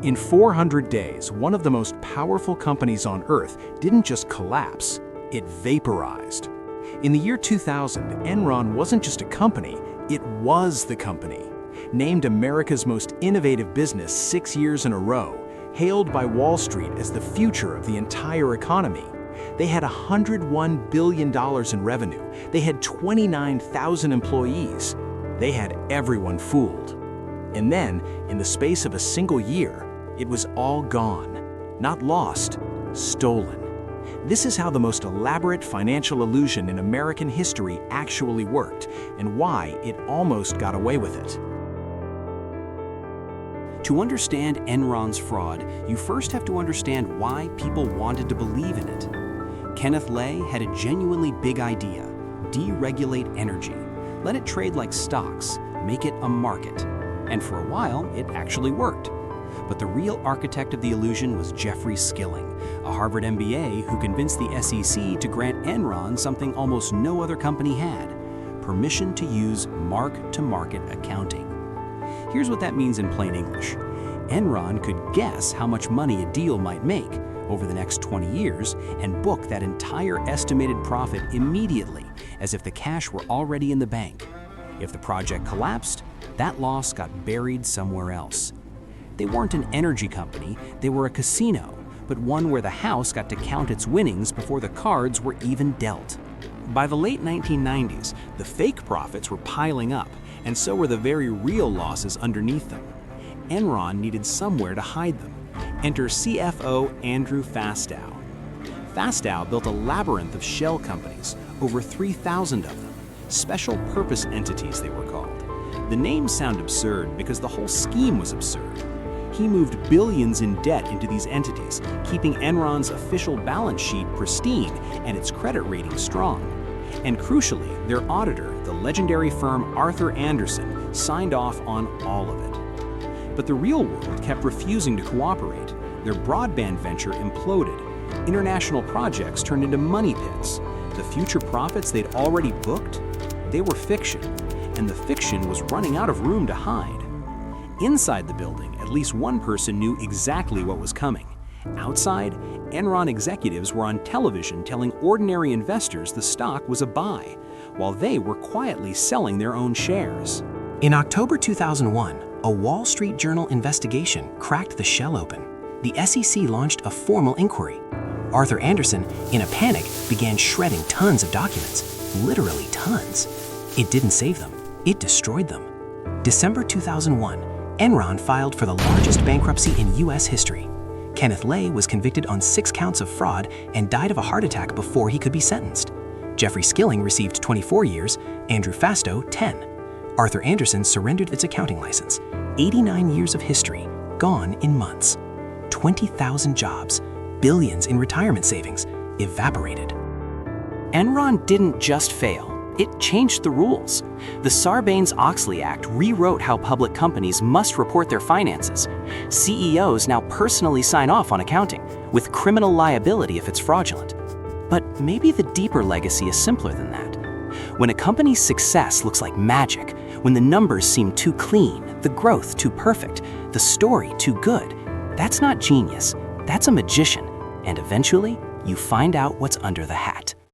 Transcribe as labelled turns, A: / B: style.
A: In 400 days, one of the most powerful companies on Earth didn't just collapse, it vaporized. In the year 2000, Enron wasn't just a company, it was the company. Named America's most innovative business 6 years in a row, hailed by Wall Street as the future of the entire economy. They had $101 billion in revenue. They had 29,000 employees. They had everyone fooled. And then, in the space of a single year, it was all gone. Not lost, stolen. This is how the most elaborate financial illusion in American history actually worked, and why it almost got away with it.
B: To understand Enron's fraud, you first have to understand why people wanted to believe in it. Kenneth Lay had a genuinely big idea: deregulate energy. Let it trade like stocks, make it a market. And for a while, it actually worked. But the real architect of the illusion was Jeffrey Skilling, a Harvard MBA who convinced the SEC to grant Enron something almost no other company had: permission to use mark-to-market accounting. Here's what that means in plain English. Enron could guess how much money a deal might make over the next 20 years and book that entire estimated profit immediately, as if the cash were already in the bank. If the project collapsed, that loss got buried somewhere else. They weren't an energy company, they were a casino, but one where the house got to count its winnings before the cards were even dealt. By the late 1990s, the fake profits were piling up, and so were the very real losses underneath them. Enron needed somewhere to hide them. Enter CFO Andrew Fastow. Fastow built a labyrinth of shell companies, over 3,000 of them. Special purpose entities, they were called. The names sound absurd because the whole scheme was absurd. He moved billions in debt into these entities, keeping Enron's official balance sheet pristine and its credit rating strong. And crucially, their auditor, the legendary firm Arthur Andersen, signed off on all of it. But the real world kept refusing to cooperate. Their broadband venture imploded. International projects turned into money pits. The future profits they'd already booked, they were fiction, and the fiction was running out of room to hide. Inside the building, at least one person knew exactly what was coming. Outside, Enron executives were on television telling ordinary investors the stock was a buy, while they were quietly selling their own shares.
C: In October 2001, a Wall Street Journal investigation cracked the shell open. The SEC launched a formal inquiry. Arthur Andersen, in a panic, began shredding tons of documents, literally tons. It didn't save them, it destroyed them. December 2001, Enron filed for the largest bankruptcy in US history. Kenneth Lay was convicted on 6 counts of fraud and died of a heart attack before he could be sentenced. Jeffrey Skilling received 24 years, Andrew Fastow 10. Arthur Andersen surrendered its accounting license. 89 years of history, gone in months. 20,000 jobs, billions in retirement savings, evaporated.
B: Enron didn't just fail. It changed the rules. The Sarbanes-Oxley Act rewrote how public companies must report their finances. CEOs now personally sign off on accounting, with criminal liability if it's fraudulent. But maybe the deeper legacy is simpler than that. When a company's success looks like magic, when the numbers seem too clean, the growth too perfect, the story too good, that's not genius, that's a magician. And eventually, you find out what's under the hat.